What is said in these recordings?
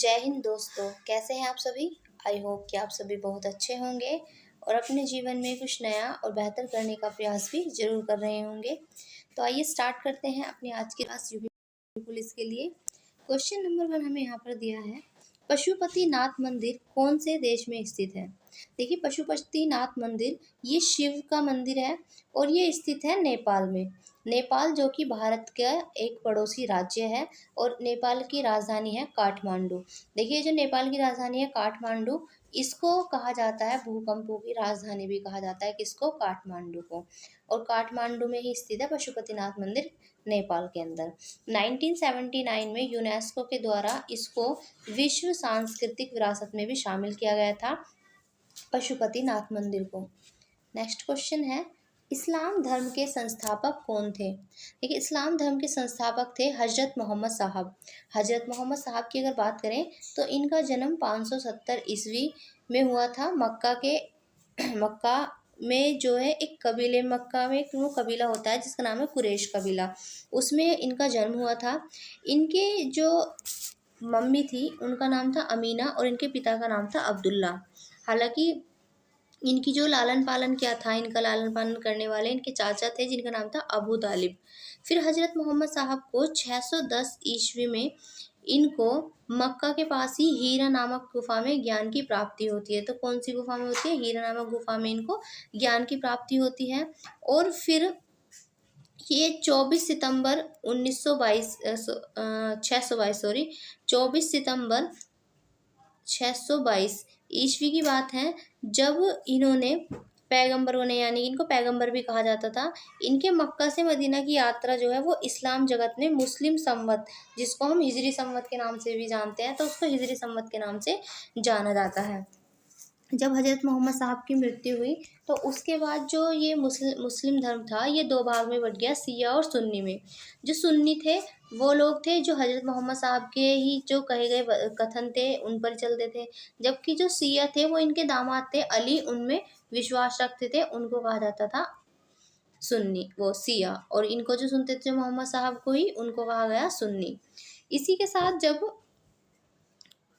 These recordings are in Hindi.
जय हिंद दोस्तों, कैसे हैं आप सभी। आई होप कि आप सभी बहुत अच्छे होंगे और अपने जीवन में कुछ नया और बेहतर करने का प्रयास भी जरूर कर रहे होंगे। तो आइए स्टार्ट करते हैं अपनी आज की क्लास यूपी पुलिस के लिए। क्वेश्चन नंबर 1 हमें यहाँ पर दिया है, पशुपतिनाथ मंदिर कौन से देश में स्थित है। देखिए, पशुपतिनाथ मंदिर ये शिव का मंदिर है और ये स्थित है नेपाल में। नेपाल जो कि भारत का एक पड़ोसी राज्य है और नेपाल की राजधानी है काठमांडू। देखिए, जो नेपाल की राजधानी है काठमांडू, इसको कहा जाता है भूकंपों की राजधानी भी कहा जाता है, किसको, काठमांडू को। और काठमांडू में ही स्थित है पशुपतिनाथ मंदिर, नेपाल के अंदर। 1979 में यूनेस्को के द्वारा इसको विश्व सांस्कृतिक विरासत में भी शामिल किया गया था, पशुपतिनाथ मंदिर को। नेक्स्ट क्वेश्चन है, इस्लाम धर्म के संस्थापक कौन थे। देखिए, इस्लाम धर्म के संस्थापक थे हजरत मोहम्मद साहब। हजरत मोहम्मद साहब की अगर बात करें तो इनका जन्म 570 ईस्वी में हुआ था मक्का के मक्का में जो है एक कबीले, मक्का में एक वो कबीला होता है जिसका नाम है कुरैश कबीला, उसमें इनका जन्म हुआ था। इनके जो मम्मी थी उनका नाम था अमीना और इनके पिता का नाम था अब्दुल्ला। हालांकि इनकी जो लालन पालन किया था, इनका लालन पालन करने वाले इनके चाचा थे जिनका नाम था अबू तालिब। फिर हजरत मोहम्मद साहब को 610 ईस्वी में इनको मक्का के पास ही हीरा नामक गुफा में ज्ञान की प्राप्ति होती है। तो कौन सी गुफा में होती है, हीरा नामक गुफा में इनको ज्ञान की प्राप्ति होती है। और फिर ये 24 सितंबर 1922 622 सॉरी 24 सितंबर 622 ईस्वी की बात है, जब इन्होंने पैगंबर बने, यानी इनको पैगंबर भी कहा जाता था। इनके मक्का से मदीना की यात्रा जो है वो इस्लाम जगत में मुस्लिम संवत, जिसको हम हिजरी संवत के नाम से भी जानते हैं, तो उसको हिजरी संवत के नाम से जाना जाता है। जब हजरत मोहम्मद साहब की मृत्यु हुई तो उसके बाद जो ये मुस्लिम धर्म था ये दो भाग में बट गया, सिया और सुन्नी में। जो सुन्नी थे वो लोग थे जो हजरत मोहम्मद साहब के ही जो कहे गए कथन थे उन पर चलते थे, जबकि जो सिया थे वो इनके दामाद थे अली, उनमें विश्वास रखते थे, उनको कहा जाता था सुन्नी, वो सिया। और इनको जो सुनते थे मोहम्मद साहब को ही, उनको कहा गया सुन्नी। इसी के साथ जब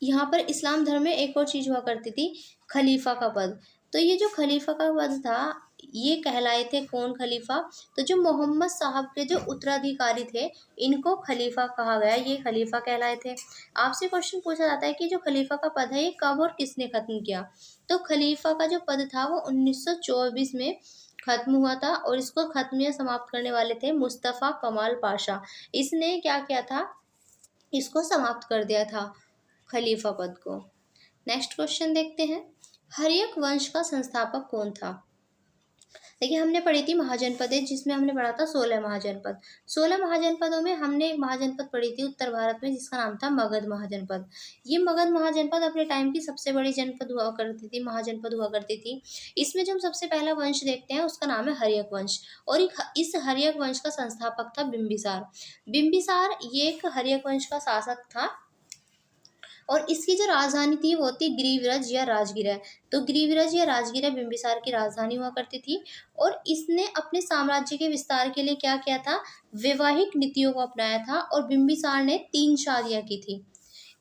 यहाँ पर इस्लाम धर्म में एक और चीज हुआ करती थी, खलीफा का पद। तो ये जो खलीफा का पद था ये कहलाए थे कौन, खलीफा। तो जो मोहम्मद साहब के जो उत्तराधिकारी थे इनको खलीफा कहा गया, ये खलीफा कहलाए थे। आपसे क्वेश्चन पूछा जाता है कि जो खलीफा का पद है ये कब और किसने खत्म किया। तो खलीफा का जो पद था वो 1924 में खत्म हुआ था और इसको खत्म या समाप्त करने वाले थे मुस्तफ़ा कमाल पाशा। इसने क्या किया था, इसको समाप्त कर दिया था खलीफा पद को। नेक्स्ट क्वेश्चन देखते हैं, हर्यक वंश का संस्थापक कौन था। देखिए, हमने पढ़ी थी महाजनपद, जिसमें हमने पढ़ा था 16 महाजनपद। 16 महाजनपदों में हमने एक महाजनपद पढ़ी थी उत्तर भारत में जिसका नाम था मगध महाजनपद। ये मगध महाजनपद अपने टाइम की सबसे बड़ी जनपद हुआ करती थी, महाजनपद हुआ करती थी। इसमें जो हम सबसे पहला वंश देखते हैं उसका नाम है हर्यक वंश और इस हर्यक वंश का संस्थापक था बिंबिसार। बिंबिसार ये एक हर्यक वंश का शासक था और इसकी जो राजधानी थी वो थी गिरिव्रज या राजगिरा। तो गिरिव्रज या राजगिरा बिंबिसार की राजधानी हुआ करती थी। और इसने अपने साम्राज्य के विस्तार के लिए क्या किया था, वैवाहिक नीतियों को अपनाया था और बिंबिसार ने 3 शादियां की थी।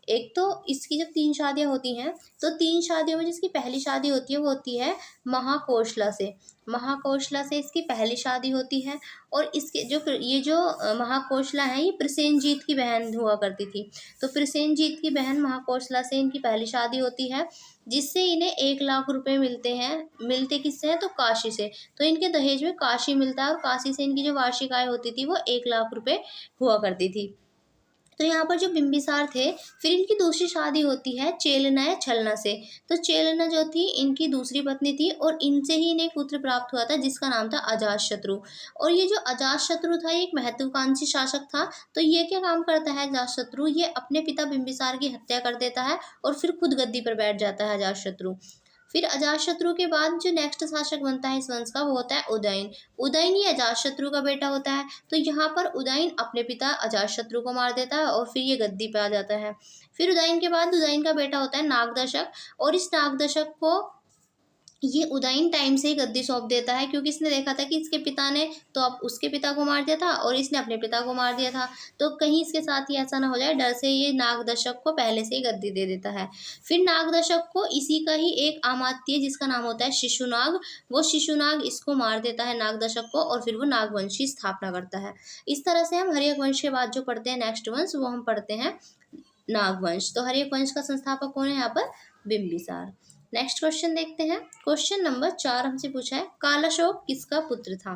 एक तो इसकी जब 3 शादियां होती हैं तो 3 शादियों में जिसकी पहली शादी होती है वो होती है महाकोशला से। महाकोशला से इसकी पहली शादी होती है और इसके जो महाकोशला है ये प्रसेनजीत की बहन हुआ करती थी। तो प्रसेनजीत की बहन महाकोशला से इनकी पहली शादी होती है, जिससे इन्हें 1 लाख रुपए मिलते हैं। मिलते किससे हैं, तो काशी से। तो इनके दहेज में काशी मिलता है और काशी से इनकी जो वार्षिक आय होती थी वो 1 लाख रुपए हुआ करती थी। तो यहाँ पर जो बिंबिसार थे, फिर इनकी दूसरी शादी होती है चेलना या छलना से। तो चेलना जो थी इनकी दूसरी पत्नी थी और इनसे ही इन्हें एक पुत्र प्राप्त हुआ था जिसका नाम था अजातशत्रु। और ये जो अजातशत्रु था ये एक महत्वाकांक्षी शासक था। तो ये क्या काम करता है अजातशत्रु, ये अपने पिता बिंबिसार की हत्या कर देता है और फिर खुद गद्दी पर बैठ जाता है अजातशत्रु। फिर अजातशत्रु के बाद जो नेक्स्ट शासक बनता है इस वंश का वो होता है उदयन। उदयन ही अजातशत्रु का बेटा होता है। तो यहाँ पर उदयन अपने पिता अजातशत्रु को मार देता है और फिर ये गद्दी पे आ जाता है। फिर उदयन के बाद उदयन का बेटा होता है नागदशक और इस नागदशक को ये उदयन टाइम से ही गद्दी सौंप देता है, क्योंकि इसने देखा था कि इसके पिता ने तो अब उसके पिता को मार दिया था और इसने अपने पिता को मार दिया था, तो कहीं इसके साथ ही ऐसा ना हो जाए, डर से ये नागदशक को पहले से ही गद्दी दे देता है। फिर नागदशक को इसी का ही एक अमात्य जिसका नाम होता है शिशुनाग, वो शिशुनाग इसको मार देता है नागदशक को, और फिर वो नागवंश की स्थापना करता है। इस तरह से हम हर्यक वंश के बाद जो पढ़ते हैं नेक्स्ट वंश, वो हम पढ़ते हैं नागवंश। तो हर्यक वंश का संस्थापक कौन है यहाँ पर? बिंबिसार। नेक्स्ट क्वेश्चन देखते हैं। क्वेश्चन नंबर 4 हमसे पूछा है, कालाशोक किसका पुत्र था?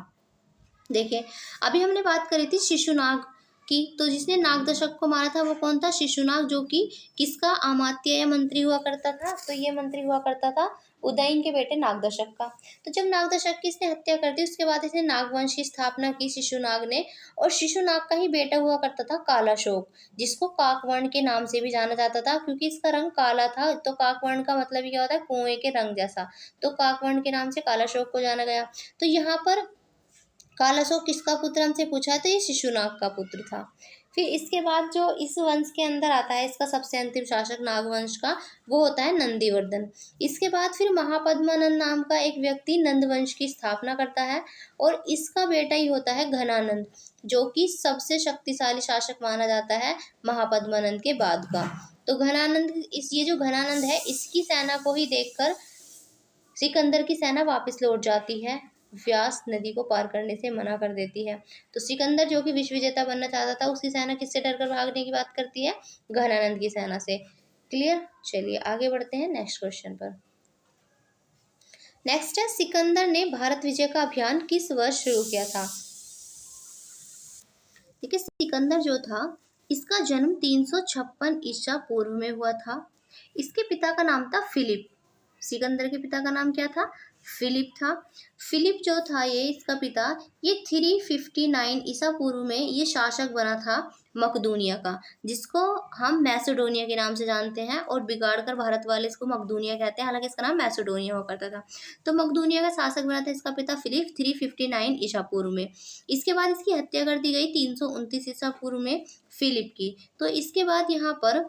देखिए, अभी हमने बात करी थी शिशुनाग की, तो जिसने नागदशक को मारा था वो कौन था? शिशुनाग, जो कि किसका अमात्य या मंत्री हुआ करता था? तो ये मंत्री हुआ करता था उदयन के बेटे नागदशक का। तो जब नागदशक की इसने हत्या कर दी, उसके बाद इसने नागवंश की स्थापना की शिशुनाग ने, और शिशुनाग का ही बेटा हुआ करता था कालाशोक, जिसको काकवर्ण के नाम से भी जाना जाता था, क्योंकि इसका रंग काला था। तो काकवर्ण का मतलब ही क्या होता है? कुएं के रंग जैसा। तो काकवर्ण के नाम से कालाशोक को जाना गया। तो यहाँ पर कालाशोक किसका पुत्र हमसे पूछा है? तो ये शिशुनाग का पुत्र था। फिर इसके बाद जो इस वंश के अंदर आता है, इसका सबसे अंतिम शासक नागवंश का, वो होता है नंदीवर्धन। इसके बाद फिर महापद्मानंद नाम का एक व्यक्ति नंदवंश की स्थापना करता है, और इसका बेटा ही होता है घनानंद, जो कि सबसे शक्तिशाली शासक माना जाता है महापद्मानंद के बाद का। तो घनानंद, ये जो घनानंद है, इसकी सेना को ही देखकर सिकंदर की सेना वापस लौट जाती है, व्यास नदी को पार करने से मना कर देती है। तो सिकंदर, जो कि विश्व विजेता बनना चाहता था, उसकी सेना किससे डरकर भागने की बात करती है? घनानंद की सेना से। क्लियर? चलिए आगे बढ़ते हैं नेक्स्ट क्वेश्चन पर। नेक्स्ट है, सिकंदर ने भारत विजय का अभियान किस वर्ष शुरू किया था? देखिए, सिकंदर जो था, इसका जन्म 356 ईसा पूर्व में हुआ था। इसके पिता का नाम था फिलिप। सिकंदर के पिता का नाम क्या था? फिलिप था। फिलिप जो था, ये इसका पिता, ये 359 ईसा पूर्व में ये शासक बना था मकदूनिया का, जिसको हम मैसेडोनिया के नाम से जानते हैं, और बिगाड़ कर भारत वाले इसको मकदूनिया कहते हैं, हालांकि इसका नाम मैसेडोनिया हुआ करता था। तो मकदूनिया का शासक बना था इसका पिता फिलिप 359 ईसा पूर्व में। इसके बाद इसकी हत्या कर दी गई 329 ईसा पूर्व में फिलिप की। तो इसके बाद यहाँ पर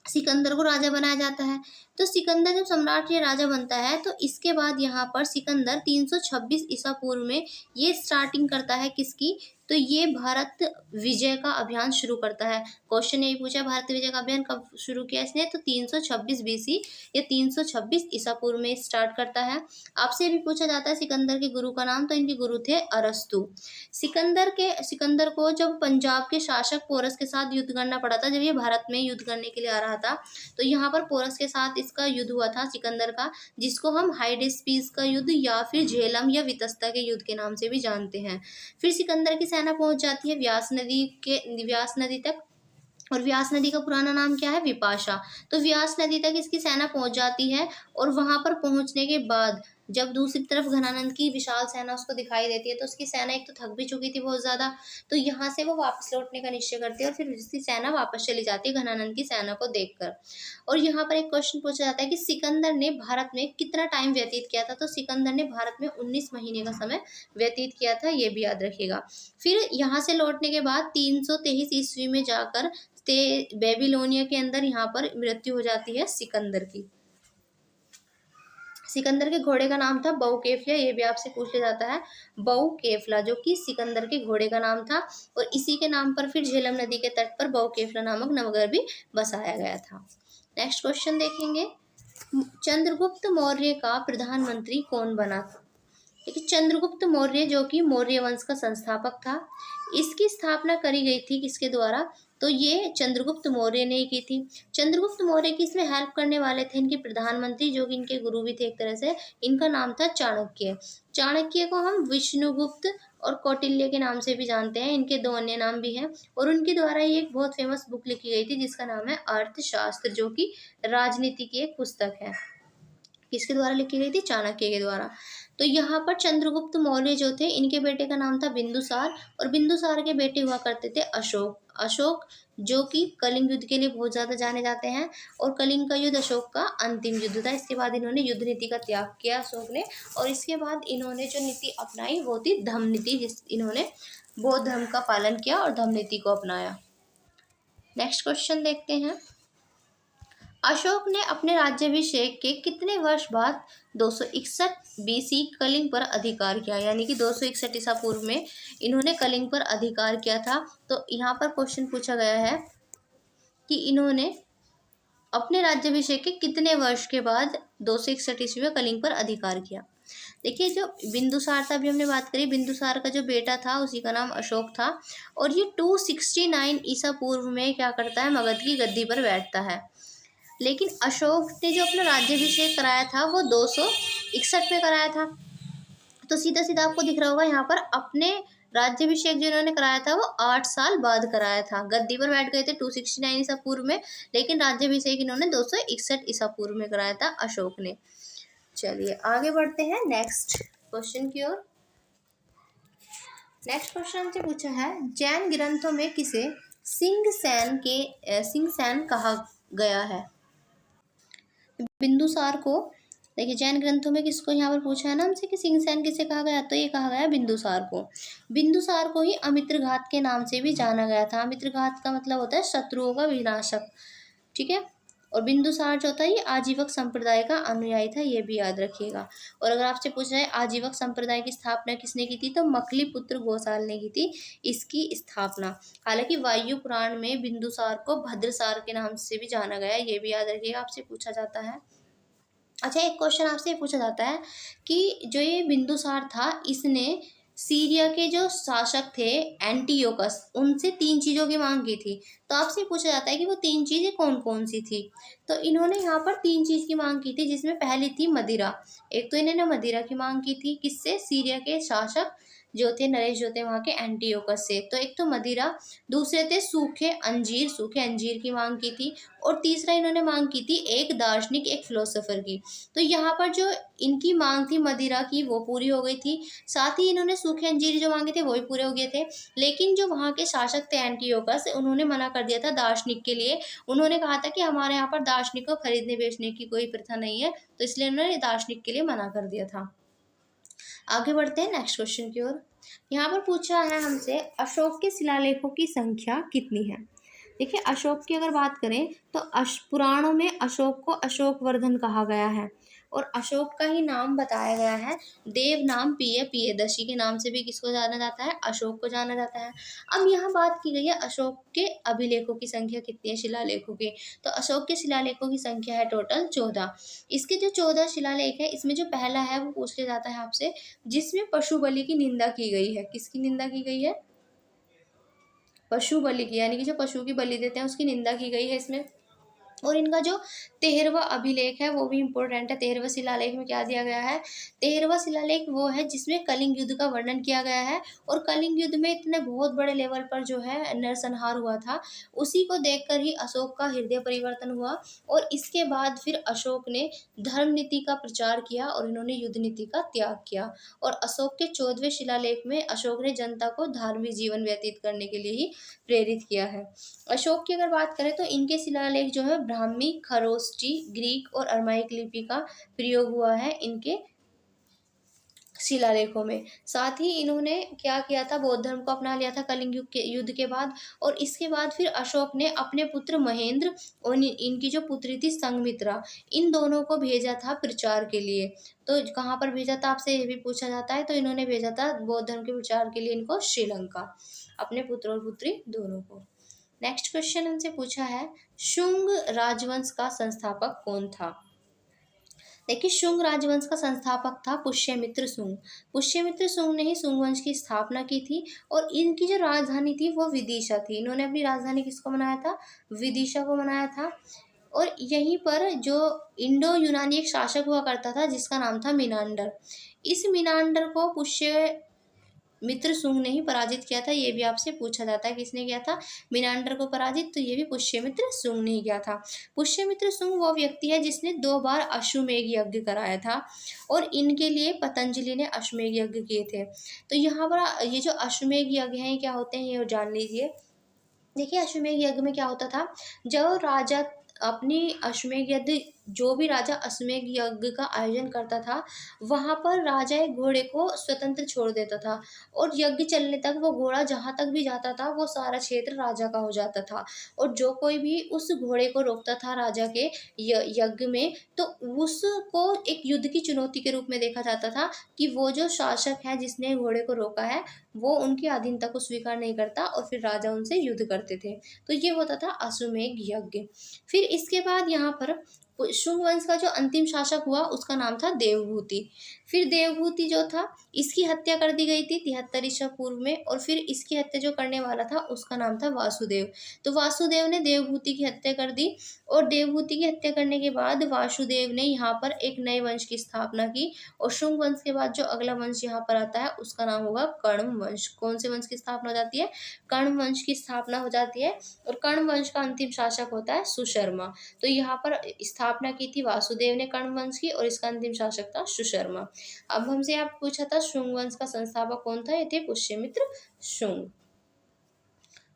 सिकंदर को राजा बनाया जाता है। तो सिकंदर जब सम्राट या राजा बनता है, तो इसके बाद यहाँ पर सिकंदर 326 ईसा पूर्व में ये स्टार्टिंग करता है किसकी? तो ये भारत विजय का अभियान शुरू करता है। क्वेश्चन यही पूछा, भारत विजय का अभियान कब शुरू किया इसने? तो 326 बीसी या 326 ईसा पूर्व में स्टार्ट करता है। आपसे भी पूछा जाता है सिकंदर के गुरु का नाम, तो इनके गुरु थे अरस्तु। सिकंदर को जब पंजाब के शासक पोरस के साथ युद्ध करना पड़ा था, जब ये भारत में युद्ध करने के लिए आ रहा था, तो यहाँ पर पोरस के साथ इसका युद्ध हुआ था सिकंदर का, जिसको हम हाइडेस्पीस का युद्ध या फिर झेलम या वितस्ता के युद्ध के नाम से भी जानते हैं। फिर सिकंदर की सेना पहुंच जाती है व्यास नदी तक, और व्यास नदी का पुराना नाम क्या है? विपाशा। तो व्यास नदी तक इसकी सेना पहुंच जाती है, और वहां पर पहुंचने के बाद जब दूसरी तरफ घनानंद की विशाल सेना उसको दिखाई देती है, तो उसकी सेना एक तो थक भी चुकी थी बहुत ज्यादा, तो यहाँ से वो वापस लौटने का निश्चय करती है, और फिर उसकी सेना वापस चली जाती है घनानंद की सेना को देखकर। और यहाँ पर एक क्वेश्चन पूछा जाता है कि सिकंदर ने भारत में कितना टाइम व्यतीत किया था? तो सिकंदर ने भारत में 19 महीने का समय व्यतीत किया था, ये भी याद रखिएगा। फिर यहाँ से लौटने के बाद 323 ईस्वी में जाकर बेबीलोनिया के अंदर यहाँ पर मृत्यु हो जाती है सिकंदर की। सिकंदर के घोड़े का नाम था बहुकेफला, ये भी आपसे पूछ लिया जाता है, बहुकेफला, जो कि सिकंदर के घोड़े का नाम था, और इसी के नाम पर फिर झेलम नदी के तट पर बहुकेफला नामक नगर भी बसाया गया था। नेक्स्ट क्वेश्चन देखेंगे, चंद्रगुप्त मौर्य का प्रधानमंत्री कौन बना? देखिए, चंद्रगुप्त मौर्य जो कि मौर्य वंश का संस्थापक था, इसकी स्थापना करी गई थी किसके द्वारा? तो ये चंद्रगुप्त मौर्य ने ही की थी। चंद्रगुप्त मौर्य की इसमें हेल्प करने वाले थे इनके प्रधानमंत्री, जो कि इनके गुरु भी थे एक तरह से। इनका नाम था चाणक्य। चाणक्य को हम विष्णुगुप्त और कौटिल्य के नाम से भी जानते हैं, इनके दो अन्य नाम भी हैं, और उनके द्वारा ये एक बहुत फेमस बुक लिखी गई थी जिसका नाम है अर्थशास्त्र, जो कि राजनीति की एक पुस्तक है। किसके द्वारा लिखी गई थी? चाणक्य के द्वारा। तो यहाँ पर चंद्रगुप्त मौर्य जो थे, इनके बेटे का नाम था बिंदुसार, और बिंदुसार के बेटे हुआ करते थे अशोक। अशोक जो कि कलिंग युद्ध के लिए बहुत ज्यादा जाने जाते हैं, और कलिंग का युद्ध अशोक का अंतिम युद्ध था। इसके बाद इन्होंने युद्ध नीति का त्याग किया अशोक ने, और इसके बाद इन्होंने जो नीति अपनाई वो थी धम्म नीति, जिस इन्होंने बौद्ध धर्म का पालन किया और धम्म नीति को अपनाया। नेक्स्ट क्वेश्चन देखते हैं, अशोक ने अपने राज्याभिषेक के कितने वर्ष बाद 261 बीसी कलिंग पर अधिकार किया, यानी कि 261 ईसा पूर्व में इन्होंने कलिंग पर अधिकार किया था। तो यहाँ पर क्वेश्चन पूछा गया है कि इन्होंने अपने राज्याभिषेक के कितने वर्ष के बाद 261 ईस्वी में कलिंग पर अधिकार किया। देखिए, जो बिंदुसार था, अभी हमने बात करी, बिंदुसार का जो बेटा था उसी का नाम अशोक था, और ये 269 ईसा पूर्व में क्या करता है, मगध की गद्दी पर बैठता है। लेकिन अशोक ने जो अपना राज्याभिषेक कराया था वो 261 में कराया था। तो सीधा सीधा आपको दिख रहा होगा यहाँ पर, अपने राज्याभिषेक जो इन्होंने कराया था वो 8 साल बाद कराया था। गद्दी पर बैठ गए थे 269 ईसा पूर्व में, लेकिन राज्याभिषेक इन्होंने 261 ईसा पूर्व में कराया था अशोक ने। चलिए आगे बढ़ते हैं नेक्स्ट क्वेश्चन की ओर। नेक्स्ट क्वेश्चन हमसे पूछा है, जैन ग्रंथों में किसे सिंगसेन कहा गया है। बिंदुसार को, देखिए जैन ग्रंथों में किसको यहाँ पर पूछा है ना हमसे कि सिंगसेन किसे कहा गया, तो ये कहा गया बिंदुसार को। बिंदुसार को ही अमित्रघात के नाम से भी जाना गया था। अमित्रघात का मतलब होता है शत्रुओं का विनाशक, ठीक है। और बिंदुसार जो था ये आजीवक संप्रदाय का अनुयायी था, ये भी याद रखिएगा। और अगर आपसे पूछा जाए आजीवक संप्रदाय की स्थापना किसने की थी, तो मकलीपुत्र घोषाल ने की थी इसकी स्थापना। हालांकि वायु पुराण में बिंदुसार को भद्रसार के नाम से भी जाना गया, ये भी याद रखिएगा, आपसे पूछा जाता है। अच्छा, एक क्वेश्चन आपसे पूछा जाता है कि जो ये बिंदुसार था इसने सीरिया के जो शासक थे एंटीयोकस, उनसे 3 चीज़ों की मांग की थी। तो आपसे पूछा जाता है कि वो 3 चीज़ें कौन कौन सी थी। तो इन्होंने यहाँ पर 3 चीज़ की मांग की थी, जिसमें पहली थी मदिरा। एक तो इन्होंने मदिरा की मांग की थी, किससे, सीरिया के शासक जो थे, नरेश जो थे वहाँ के एंटीयोकस से। तो एक तो मदिरा, दूसरे थे सूखे अंजीर की मांग की थी, और तीसरा इन्होंने मांग की थी एक दार्शनिक, एक फिलोसोफर की। तो यहाँ पर जो इनकी मांग थी मदिरा की वो पूरी हो गई थी, साथ ही इन्होंने सूखे अंजीर जो मांगे थे वो भी पूरे हो गए थे। लेकिन जो वहाँ के शासक थे एंटीयोकस, उन्होंने मना कर दिया था दार्शनिक के लिए। उन्होंने कहा था कि हमारे यहाँ पर दार्शनिक को खरीदने बेचने की कोई प्रथा नहीं है, तो इसलिए उन्होंने दार्शनिक के लिए मना कर दिया था। आगे बढ़ते हैं नेक्स्ट क्वेश्चन की ओर। यहाँ पर पूछा है हमसे, अशोक के शिलालेखों की संख्या कितनी है। देखिए, अशोक की अगर बात करें तो पुराणों में अशोक को अशोकवर्धन कहा गया है, और अशोक का ही नाम बताया गया है। देव नाम पियदर्शी के नाम से भी किसको जाना जाता है, अशोक को जाना जाता है। अब यहाँ बात की गई है अशोक के अभिलेखों की संख्या कितनी है, शिलालेखों की। तो अशोक के शिलालेखों की संख्या है टोटल 14। इसके जो 14 शिलालेख है, इसमें जो पहला है वो पूछ लिया जाता है आपसे, जिसमें पशु बलि की निंदा की गई है। किसकी निंदा की गई है, पशु बलि की, यानी कि जो पशु की बलि देते हैं उसकी निंदा की गई है इसमें। और इनका जो 13वां अभिलेख है वो भी इम्पोर्टेंट है। 13वें शिलालेख में क्या दिया गया है, 13वां शिलालेख वो है जिसमें कलिंग युद्ध का वर्णन किया गया है। और कलिंग युद्ध में इतने बहुत बड़े लेवल पर जो है नरसंहार हुआ था, उसी को देखकर ही अशोक का हृदय परिवर्तन हुआ। और इसके बाद फिर अशोक ने धर्म नीति का प्रचार किया और इन्होंने युद्ध नीति का त्याग किया। और अशोक के 14वें शिलालेख में अशोक ने जनता को धार्मिक जीवन व्यतीत करने के लिए ही प्रेरित किया है। अशोक की अगर बात करें तो इनके शिलालेख जो है ब्राह्मी, खरोष्टी, ग्रीक और अरमाइक लिपि का प्रयोग हुआ है इनके शिलालेखों में। साथ ही इन्होंने क्या किया था, बौद्ध धर्म को अपना लिया था कलिंग युद्ध के बाद। और इसके बाद फिर अशोक ने अपने पुत्र महेंद्र और इनकी जो पुत्री थी संघमित्रा, इन दोनों को भेजा था प्रचार के लिए। तो कहाँ पर भेजा था आपसे ये भी पूछा जाता है। तो इन्होंने भेजा था बौद्ध धर्म के प्रचार के लिए इनको श्रीलंका, अपने पुत्र और पुत्री दोनों को। नेक्स्ट क्वेश्चन हमसे पूछा है, शुंग राजवंश का संस्थापक कौन था। देखिए, शुंग राजवंश का संस्थापक था पुष्यमित्र शुंग। पुष्यमित्र शुंग ने ही शुंग वंश की स्थापना की थी। और इनकी जो राजधानी थी वो विदिशा थी। इन्होंने अपनी राजधानी किसको बनाया था, विदिशा को बनाया था। और यहीं पर जो इंडो यूनानी एक शासक हुआ करता था जिसका नाम था मिनांडर, इस मिनांडर को पुष्य मित्र शुंग ने ही पराजित किया था। ये भी आपसे पूछा जाता है किसने किया था, मिनांडर को पराजित, तो ये भी पुष्यमित्र शुंग ने ही किया था। पुष्यमित्र शुंग वो व्यक्ति है जिसने 2 बार अश्वमेध यज्ञ कराया था, और इनके लिए पतंजलि ने अश्वमेध यज्ञ किए थे। तो यहाँ पर ये जो अश्वमेध यज्ञ हैं क्या होते हैं ये जान लीजिए। देखिए, अश्वमेध यज्ञ में क्या होता था, जब राजा अपनी अश्वमेध यज्ञ जो भी राजा अश्वमेध यज्ञ का आयोजन करता था, वहां पर राजा एक घोड़े को स्वतंत्र छोड़ देता था, और यज्ञ चलने तक वो घोड़ा जहां तक भी जाता था वो सारा क्षेत्र राजा का हो जाता था। और जो कोई भी उस घोड़े को रोकता था राजा के यज्ञ में, तो उसको एक युद्ध की चुनौती के रूप में देखा जाता था कि वो जो शासक है जिसने घोड़े को रोका है, वो उनकी अधीनता को स्वीकार नहीं करता, और फिर राजा उनसे युद्ध करते थे। तो ये होता था अश्वमेध यज्ञ। फिर इसके बाद यहाँ पर शुंग वंश का जो अंतिम शासक हुआ उसका नाम था देवभूति। फिर देवभूति जो था, इसकी हत्या कर दी गई थी 73 ईसा पूर्व में, और फिर इसकी हत्या जो करने वाला था उसका नाम था वासुदेव। तो वासुदेव ने देवभूति की हत्या कर दी, और देवभूति की हत्या करने के बाद वासुदेव ने यहाँ पर एक नए वंश की स्थापना की, और शुंग वंश के बाद जो अगला वंश यहाँ पर आता है उसका नाम होगा कर्ण वंश। कौन से वंश की स्थापना हो जाती है? कर्ण वंश की स्थापना हो जाती है, और कर्ण वंश का अंतिम शासक होता है सुशर्मा। तो यहाँ पर स्थापना की थी वासुदेव ने कर्ण वंश की, और इसका अंतिम शासक था सुशर्मा। अब हमसे आप पूछा था शुंग वंश का संस्थापक कौन था? ये थे पुष्यमित्र शुंग।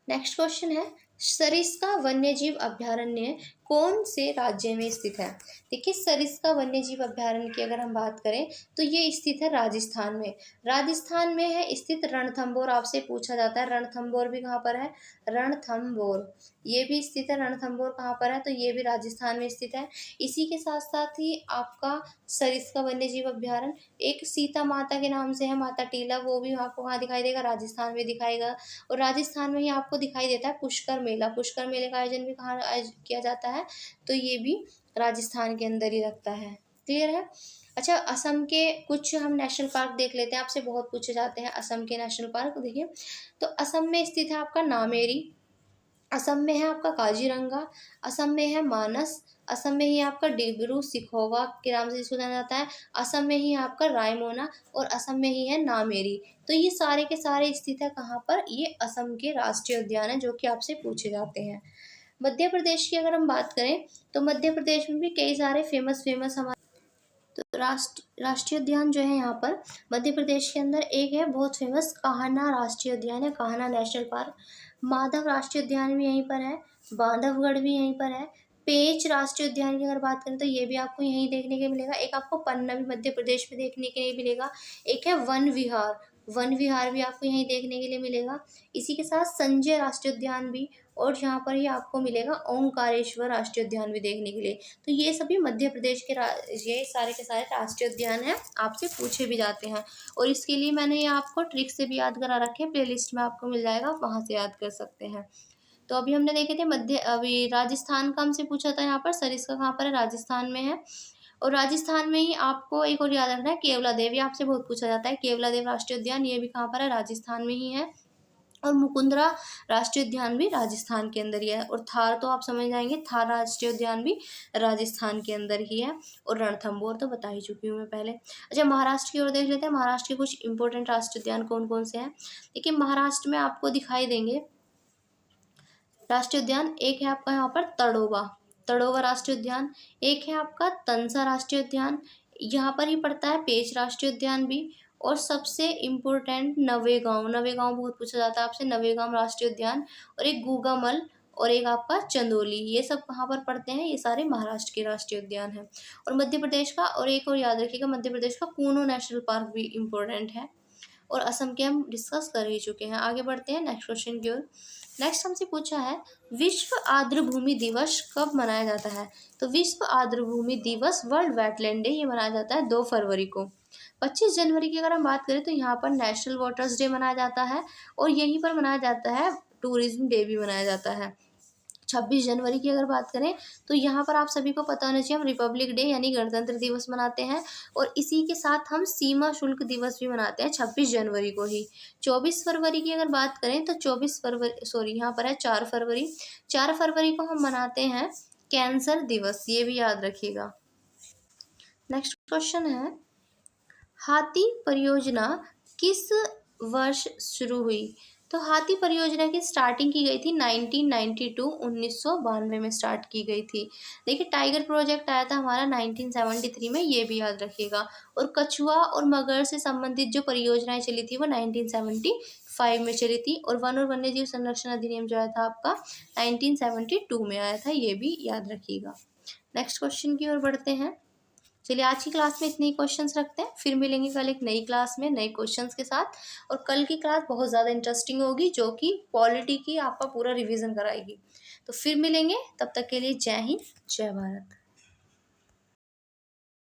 नेक्स्ट क्वेश्चन है, सरिस्का वन्यजीव अभयारण्य कौन से राज्य में स्थित है? देखिए, सरिस्का वन्यजीव अभयारण्य की अगर हम बात करें तो ये स्थित है राजस्थान में। राजस्थान में है स्थित रणथंभौर। आपसे पूछा जाता है रणथंभौर भी कहाँ पर है? रणथंभौर ये भी स्थित है। रणथंभौर कहाँ पर है? तो ये भी राजस्थान में स्थित है। इसी के साथ साथ ही आपका सरिस्का वन्यजीव अभयारण्य एक सीता माता के नाम से है, माता टीला, वो भी आपको कहाँ दिखाई देगा? राजस्थान में दिखाएगा। और राजस्थान में ही आपको दिखाई देता है पुष्कर मेला। पुष्कर मेले का आयोजन भी कहाँ किया जाता है? तो ये भी राजस्थान के अंदर ही लगता है। क्लियर है? अच्छा, असम के कुछ हम नेशनल पार्क देख लेते हैं। आपसे बहुत पूछे जाते हैं असम के नेशनल पार्क। देखिए, तो असम में स्थित है आपका नामेरी, असम में है आपका काजीरंगा, असम में है मानस, असम में ही आपका डिब्रू सिखोवा के नाम से जिसको जाना जाता है, असम में ही आपका रायमोना, और असम में ही है नामेरी। तो ये सारे के सारे स्थित है कहाँ पर? ये असम के राष्ट्रीय उद्यान है जो कि आपसे पूछे जाते हैं। मध्य प्रदेश की अगर हम बात करें तो मध्य प्रदेश में भी कई सारे फेमस हमारे, तो राष्ट्रीय उद्यान जो है यहाँ पर मध्य प्रदेश के अंदर एक है बहुत फेमस, कान्हा राष्ट्रीय उद्यान है, कान्हा नेशनल पार्क। माधव राष्ट्रीय उद्यान भी यहीं पर है, बांधवगढ़ भी यहीं पर है। पेंच राष्ट्रीय उद्यान की अगर बात करें तो ये भी आपको यहीं देखने के मिलेगा। एक आपको पन्ना भी मध्य प्रदेश में देखने के लिए मिलेगा। एक है वन विहार, वन विहार भी आपको यहीं देखने के लिए मिलेगा। इसी के साथ संजय राष्ट्रीय उद्यान भी, और यहाँ पर ही आपको मिलेगा ओंकारेश्वर राष्ट्रीय उद्यान भी देखने के लिए। तो ये सभी मध्य प्रदेश के ये सारे के सारे राष्ट्रीय उद्यान हैं, आपसे पूछे भी जाते हैं। और इसके लिए मैंने ये आपको ट्रिक से भी याद करा रखे हैं, प्लेलिस्ट में आपको मिल जाएगा, वहाँ से याद कर सकते हैं। तो अभी हमने देखे थे अभी राजस्थान का हमसे पूछा था, यहाँ पर सरिस्का कहाँ पर है? राजस्थान में है। और राजस्थान में ही आपको एक और याद रखना है, केवलादेव, ये आपसे बहुत पूछा जाता है। केवलादेव राष्ट्रीय उद्यान ये भी कहाँ पर है? राजस्थान में ही है। और मुकुंदरा राष्ट्रीय उद्यान भी राजस्थान के अंदर ही है। और थार तो आप समझ जाएंगे, थार राष्ट्रीय उद्यान भी राजस्थान के अंदर ही है। और रणथंभौर तो बता ही चुकी हूँ मैं पहले। अच्छा, महाराष्ट्र की ओर देख लेते हैं। महाराष्ट्र के कुछ इंपॉर्टेंट राष्ट्रीय उद्यान कौन कौन से हैं? देखिए, महाराष्ट्र में आपको दिखाई देंगे राष्ट्रीय उद्यान। एक है आपका यहाँ पर तड़ोवा, तड़ोवा राष्ट्रीय उद्यान। एक है आपका तंसा राष्ट्रीय उद्यान, यहाँ पर ही पड़ता है पेंच राष्ट्रीय उद्यान भी। और सबसे इम्पोर्टेंट नवेगांव, नवेगांव बहुत पूछा जाता है आपसे, नवेगांव राष्ट्रीय उद्यान। और एक गूगामल, और एक आपका चंदोली, ये सब कहाँ पर पड़ते हैं? ये सारे महाराष्ट्र के राष्ट्रीय उद्यान हैं। और मध्य प्रदेश का, और एक और याद रखिएगा, मध्य प्रदेश का कूनो नेशनल पार्क भी इम्पोर्टेंट है। और असम के हम डिस्कस कर ही चुके हैं। आगे बढ़ते हैं नेक्स्ट क्वेश्चन की ओर। नेक्स्ट हमसे पूछा है, विश्व आर्द्रभूमि दिवस कब मनाया जाता है? तो विश्व आर्द्रभूमि दिवस, वर्ल्ड वेटलैंड डे, ये मनाया जाता है 2 फरवरी को। 25 जनवरी की अगर हम बात करें तो यहाँ पर नेशनल वाटर्स डे मनाया जाता है, और यहीं पर मनाया जाता है टूरिज्म डे भी मनाया जाता है। 26 जनवरी की अगर बात करें तो यहाँ पर आप सभी को पता होना चाहिए, हम रिपब्लिक डे यानी गणतंत्र दिवस मनाते हैं। और इसी के साथ हम सीमा शुल्क दिवस भी मनाते हैं 26 जनवरी को ही। 24 फरवरी की अगर बात करें तो 24 फरवरी, सॉरी यहाँ पर है 4 फरवरी, 4 फरवरी को हम मनाते हैं कैंसर दिवस, ये भी याद रखिएगा। नेक्स्ट क्वेश्चन है, हाथी परियोजना किस वर्ष शुरू हुई? तो हाथी परियोजना की स्टार्टिंग की गई थी 1992, 1992 में स्टार्ट की गई थी। देखिए, टाइगर प्रोजेक्ट आया था हमारा 1973 में, ये भी याद रखिएगा। और कछुआ और मगर से संबंधित जो परियोजनाएं चली थी वो 1975 में चली थी। और वन और वन्यजीव संरक्षण अधिनियम जो आया था आपका 1972 में आया था, ये भी याद रखिएगा। नेक्स्ट क्वेश्चन की ओर बढ़ते हैं। चलिए आज की क्लास में इतने ही क्वेश्चंस रखते हैं, फिर मिलेंगे कल एक नई क्लास में नए क्वेश्चंस के साथ। और कल की क्लास बहुत ज़्यादा इंटरेस्टिंग होगी, जो कि पॉलिटी की आपका पूरा रिवीजन कराएगी। तो फिर मिलेंगे, तब तक के लिए जय हिंद जय भारत।